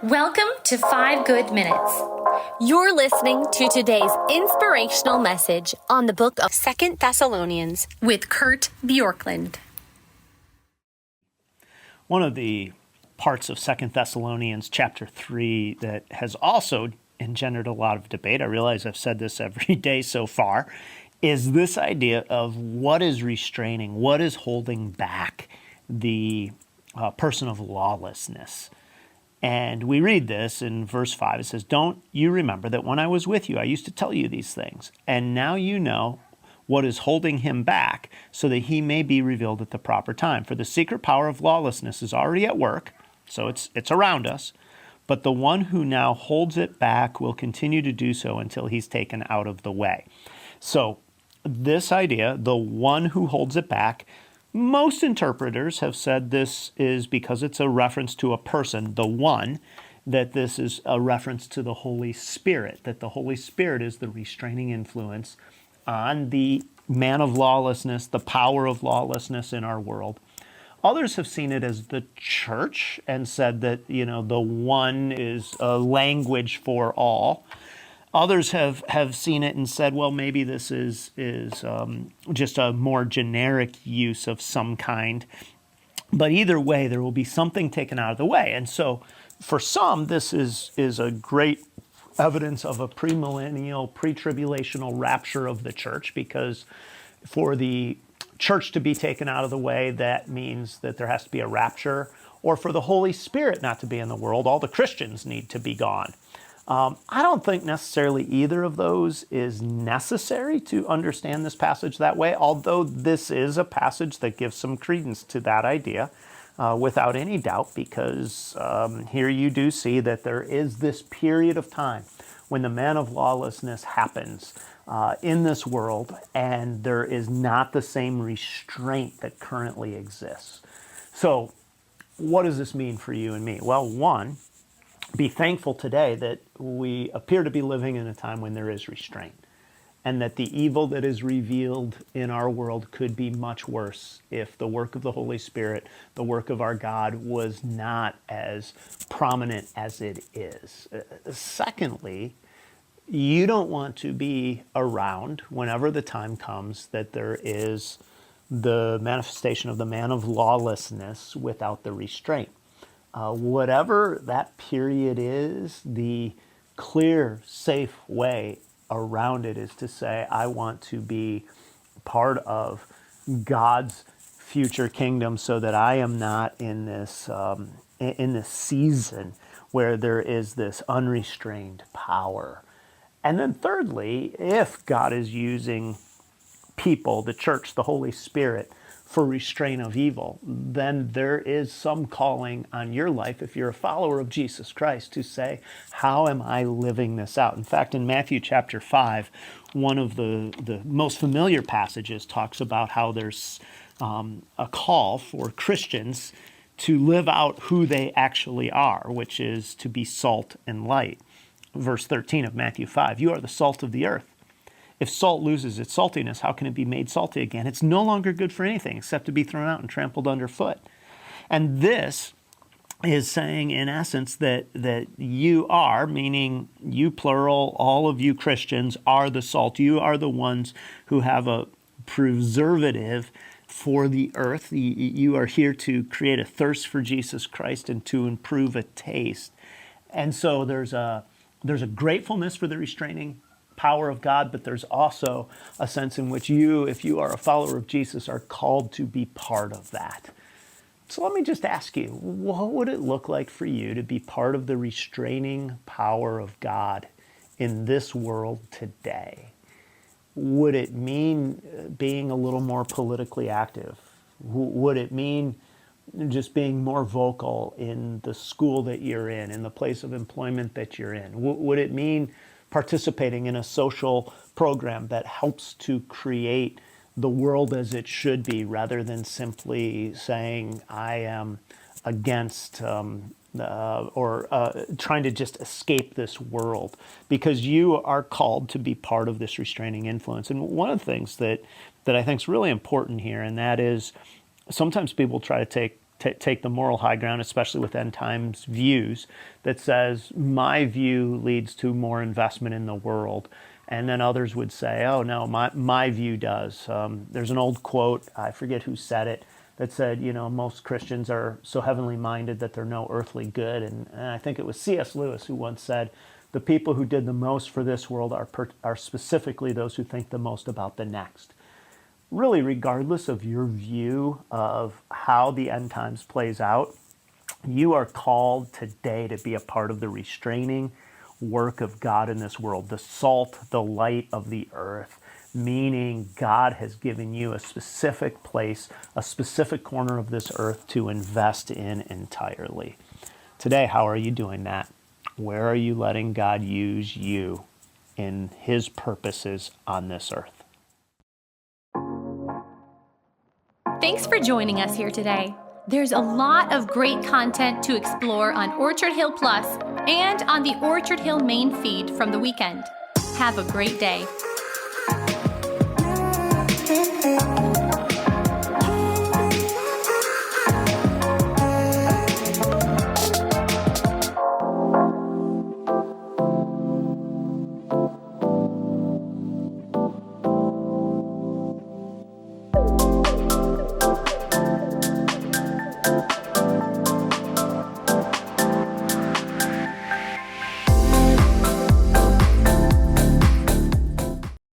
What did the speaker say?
Welcome to 5 Good Minutes. You're listening to today's inspirational message on the book of 2 Thessalonians with Kurt Bjorklund. One of the parts of 2 Thessalonians chapter 3 that has also engendered a lot of debate, I realize I've said this every day so far, is this idea of what is restraining, what is holding back the person of lawlessness. And we read this in verse 5. It says, "Don't you remember that when I was with you, I used to tell you these things? And now you know what is holding him back, so that he may be revealed at the proper time. For the secret power of lawlessness is already at work," so it's around us, "but the one who now holds it back will continue to do so until he's taken out of the way." So this idea, the one who holds it back, most interpreters have said this is because it's a reference to a person, the one, that this is a reference to the Holy Spirit, that the Holy Spirit is the restraining influence on the man of lawlessness, the power of lawlessness in our world. Others have seen it as the church and said that, the one is a language for all. Others have seen it and said, well, maybe this is just a more generic use of some kind. But either way, there will be something taken out of the way. And so for some, this is a great evidence of a premillennial, pre-tribulational rapture of the church, because for the church to be taken out of the way, that means that there has to be a rapture. Or for the Holy Spirit not to be in the world, all the Christians need to be gone. I don't think necessarily either of those is necessary to understand this passage that way, although this is a passage that gives some credence to that idea without any doubt, because here you do see that there is this period of time when the man of lawlessness happens in this world, and there is not the same restraint that currently exists. So what does this mean for you and me? Well, one, be thankful today that we appear to be living in a time when there is restraint, and that the evil that is revealed in our world could be much worse if the work of the Holy Spirit, the work of our God, was not as prominent as it is. Secondly, you don't want to be around whenever the time comes that there is the manifestation of the man of lawlessness without the restraint. Whatever that period is, the clear, safe way around it is to say, I want to be part of God's future kingdom, so that I am not in this season where there is this unrestrained power. And then thirdly, if God is using people, the church, the Holy Spirit, for restraint of evil, then there is some calling on your life, if you're a follower of Jesus Christ, to say, how am I living this out? In fact, in Matthew chapter 5, one of the most familiar passages talks about how there's a call for Christians to live out who they actually are, which is to be salt and light. Verse 13 of Matthew 5, "You are the salt of the earth. If salt loses its saltiness, how can it be made salty again? It's no longer good for anything except to be thrown out and trampled underfoot." And this is saying, in essence, that you are, meaning you plural, all of you Christians are the salt. You are the ones who have a preservative for the earth. You are here to create a thirst for Jesus Christ and to improve a taste. And so there's a gratefulness for the restraining power of God, but there's also a sense in which you, if you are a follower of Jesus, are called to be part of that. So let me just ask you, what would it look like for you to be part of the restraining power of God in this world today? Would it mean being a little more politically active? Would it mean just being more vocal in the school that you're in the place of employment that you're in? Would it mean participating in a social program that helps to create the world as it should be, rather than simply saying, I am against trying to just escape this world? Because you are called to be part of this restraining influence. And one of the things that I think is really important here, and that is sometimes people try to take take the moral high ground, especially with end times views, that says my view leads to more investment in the world. And then others would say, oh, no, my view does. There's an old quote, I forget who said it, that said, most Christians are so heavenly minded that they're no earthly good. And I think it was C.S. Lewis who once said, the people who did the most for this world are specifically those who think the most about the next. Really, regardless of your view of how the end times plays out, you are called today to be a part of the restraining work of God in this world, the salt, the light of the earth, meaning God has given you a specific place, a specific corner of this earth to invest in entirely. Today, how are you doing that? Where are you letting God use you in His purposes on this earth? Thanks for joining us here today. There's a lot of great content to explore on Orchard Hill Plus and on the Orchard Hill main feed from the weekend. Have a great day.